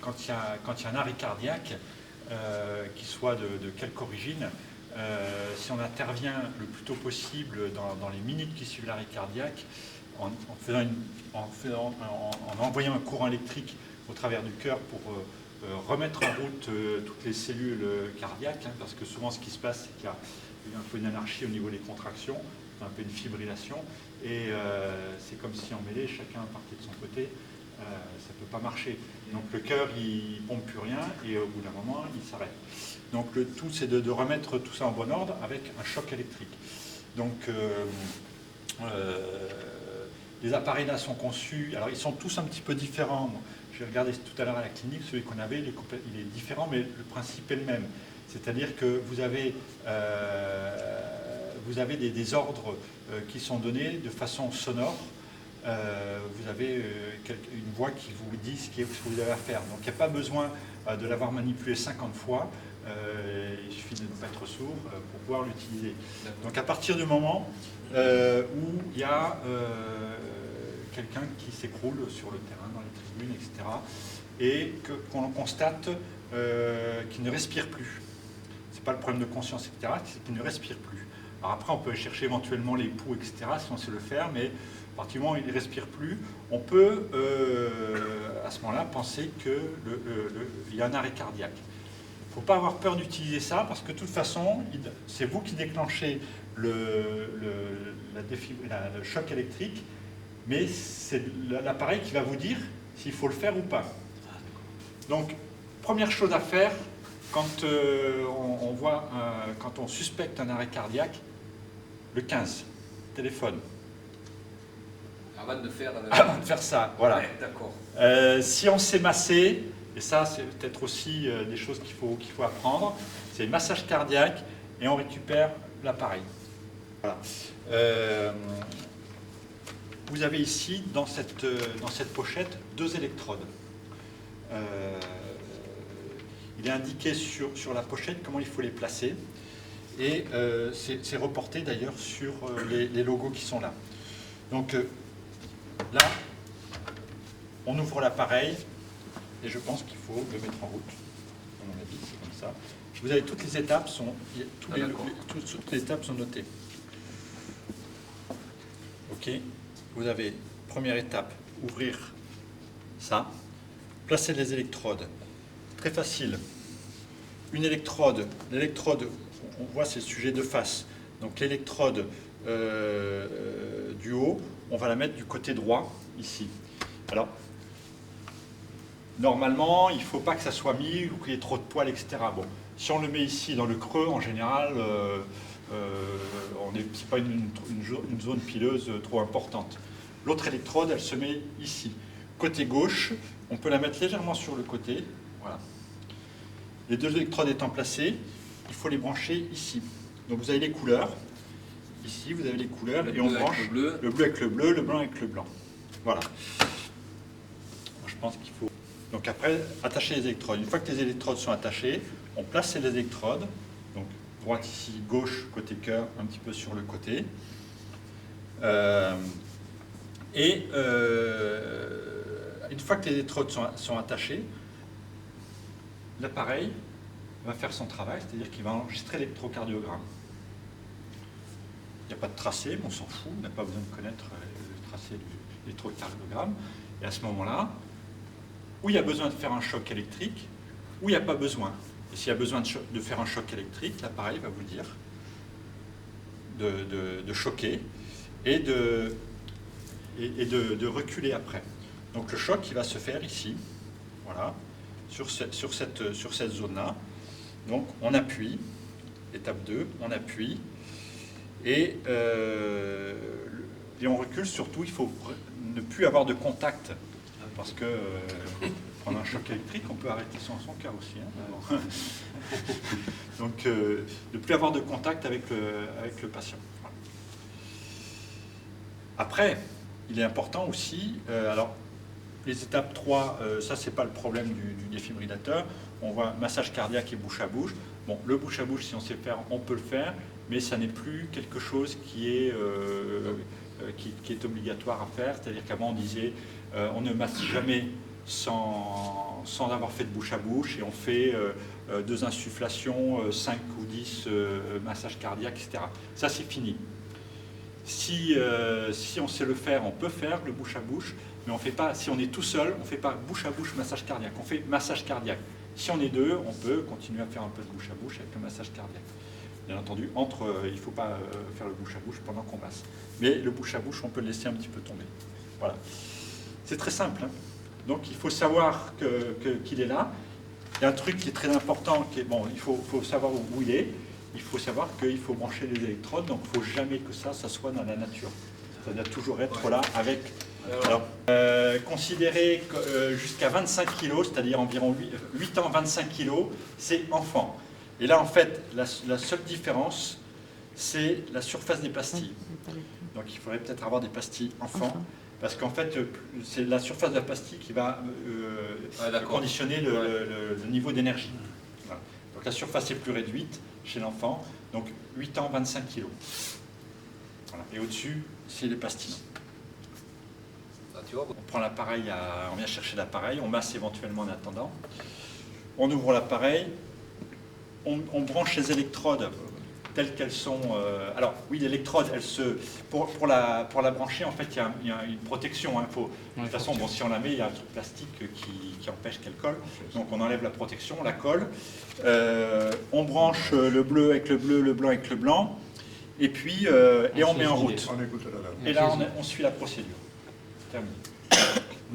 quand il y a un arrêt cardiaque, qu'il soit de quelque origine, si on intervient le plus tôt possible dans les minutes qui suivent l'arrêt cardiaque, en envoyant un courant électrique au travers du cœur pour remettre en route toutes les cellules cardiaques, hein, parce que souvent ce qui se passe, c'est qu'il y a un peu une anarchie au niveau des contractions, un peu une fibrillation, et c'est comme si en mêlée, chacun partait de son côté, ça ne peut pas marcher. Donc le cœur, il ne pompe plus rien, et au bout d'un moment, il s'arrête. Donc le tout, c'est de remettre tout ça en bon ordre avec un choc électrique. Donc les appareils là sont conçus, alors ils sont tous un petit peu différents. J'ai regardé tout à l'heure à la clinique, celui qu'on avait, il est différent, mais le principe est le même. C'est-à-dire que vous avez des ordres qui sont donnés de façon sonore. Vous avez une voix qui vous dit ce que vous avez à faire. Donc il n'y a pas besoin de l'avoir manipulé 50 fois. Il suffit de ne pas être sourd pour pouvoir l'utiliser. Donc à partir du moment où il y a quelqu'un qui s'écroule sur le terrain, dans les tribunes, etc., et qu'on constate qu'il ne respire plus. Ce n'est pas le problème de conscience, etc., c'est qu'il ne respire plus. Alors après, on peut chercher éventuellement les pouls, etc., si on sait le faire, mais à partir du moment où il ne respire plus, on peut à ce moment-là penser qu'il y a un arrêt cardiaque. Il ne faut pas avoir peur d'utiliser ça, parce que de toute façon, c'est vous qui déclenchez le choc électrique, mais c'est l'appareil qui va vous dire s'il faut le faire ou pas. Donc, première chose à faire, quand quand on suspecte un arrêt cardiaque, le 15, téléphone. Avant de faire, Avant de faire ça, voilà. Ouais, d'accord. Si on s'est massé, et ça c'est peut-être aussi des choses qu'il faut apprendre, c'est massage cardiaque et on récupère l'appareil. Voilà. Vous avez ici, dans cette pochette, 2 électrodes. Il est indiqué sur la pochette comment il faut les placer. Et c'est reporté d'ailleurs sur les logos qui sont là. Donc là, on ouvre l'appareil et je pense qu'il faut le mettre en route. À mon avis, c'est comme ça. Vous avez toutes les étapes, toutes les étapes sont notées. Ok. Vous avez, première étape, ouvrir ça, placer les électrodes. Très facile. Une électrode, l'électrode, on voit c'est le sujet de face. Donc l'électrode du haut, on va la mettre du côté droit, ici. Alors, normalement, il ne faut pas que ça soit mis ou qu'il y ait trop de poils, etc. Bon, si on le met ici dans le creux, en général, c'est pas une zone pileuse trop importante. L'autre électrode, elle se met ici. Côté gauche, on peut la mettre légèrement sur le côté. Voilà. Les 2 électrodes étant placées, il faut les brancher ici. Donc vous avez les couleurs. Ici, vous avez les couleurs et on branche le bleu avec le bleu, le blanc avec le blanc. Voilà. Je pense qu'il faut... Donc après, attacher les électrodes. Une fois que les électrodes sont attachées, on place les électrodes. Donc droite ici, gauche, côté cœur, un petit peu sur le côté. Une fois que les électrodes sont attachées, l'appareil va faire son travail, c'est-à-dire qu'il va enregistrer l'électrocardiogramme. Il n'y a pas de tracé, mais on s'en fout, on n'a pas besoin de connaître le tracé de l'électrocardiogramme. Et à ce moment-là, où il y a besoin de faire un choc électrique, où il n'y a pas besoin. Et s'il y a besoin de faire un choc électrique, l'appareil va vous dire de choquer et de reculer après. Donc le choc, il va se faire ici, voilà, sur cette zone-là. Donc on appuie, étape 2, on appuie, et on recule. Surtout, il faut ne plus avoir de contact, parce que prendre un choc électrique, on peut arrêter son cœur aussi. Hein. Donc ne plus avoir de contact avec le patient. Voilà. Après, il est important aussi, alors les étapes 3, ça c'est pas le problème du défibrillateur, on voit massage cardiaque et bouche à bouche. Bon, le bouche à bouche, si on sait faire, on peut le faire, mais ça n'est plus quelque chose qui est obligatoire à faire, c'est-à-dire qu'avant on disait on ne masse jamais sans sans avoir fait de bouche à bouche, et on fait 2 insufflations, 5 ou 10 massages cardiaques, etc. Ça, c'est fini. Si on sait le faire, on peut faire le bouche à bouche, mais on fait pas, si on est tout seul, on ne fait pas bouche à bouche, massage cardiaque, on fait massage cardiaque. Si on est 2, on peut continuer à faire un peu de bouche à bouche avec le massage cardiaque. Bien entendu, il ne faut pas faire le bouche à bouche pendant qu'on masse. Mais le bouche à bouche, on peut le laisser un petit peu tomber. Voilà. C'est très simple, hein. Donc il faut savoir qu'il est là. Il y a un truc qui est très important, il faut savoir où il est. Il faut savoir qu'il faut brancher les électrodes, donc il ne faut jamais que ça soit dans la nature. Ça doit toujours être là avec... Alors, considérez que jusqu'à 25 kg, c'est-à-dire environ 8 ans, 25 kg, c'est enfant. Et là, en fait, la seule différence, c'est la surface des pastilles. Donc il faudrait peut-être avoir des pastilles enfants, parce qu'en fait, c'est la surface de la pastille qui va conditionner le niveau d'énergie. Voilà. Donc la surface est plus réduite chez l'enfant, donc 8 ans, 25 kg. Voilà. Et au-dessus, c'est les pastilles. On prend l'appareil, on vient chercher l'appareil, on masse éventuellement en attendant. On ouvre l'appareil, on branche les électrodes telles qu'elles sont. Alors oui, l'électrode, pour la brancher, en fait, il y a une protection. Hein, de toute façon, bon, si on la met, il y a un truc plastique qui empêche qu'elle colle. Donc on enlève la protection, on la colle. On branche le bleu avec le bleu, le blanc avec le blanc. Et puis, on met en route. Et là, on suit la procédure. Terminé.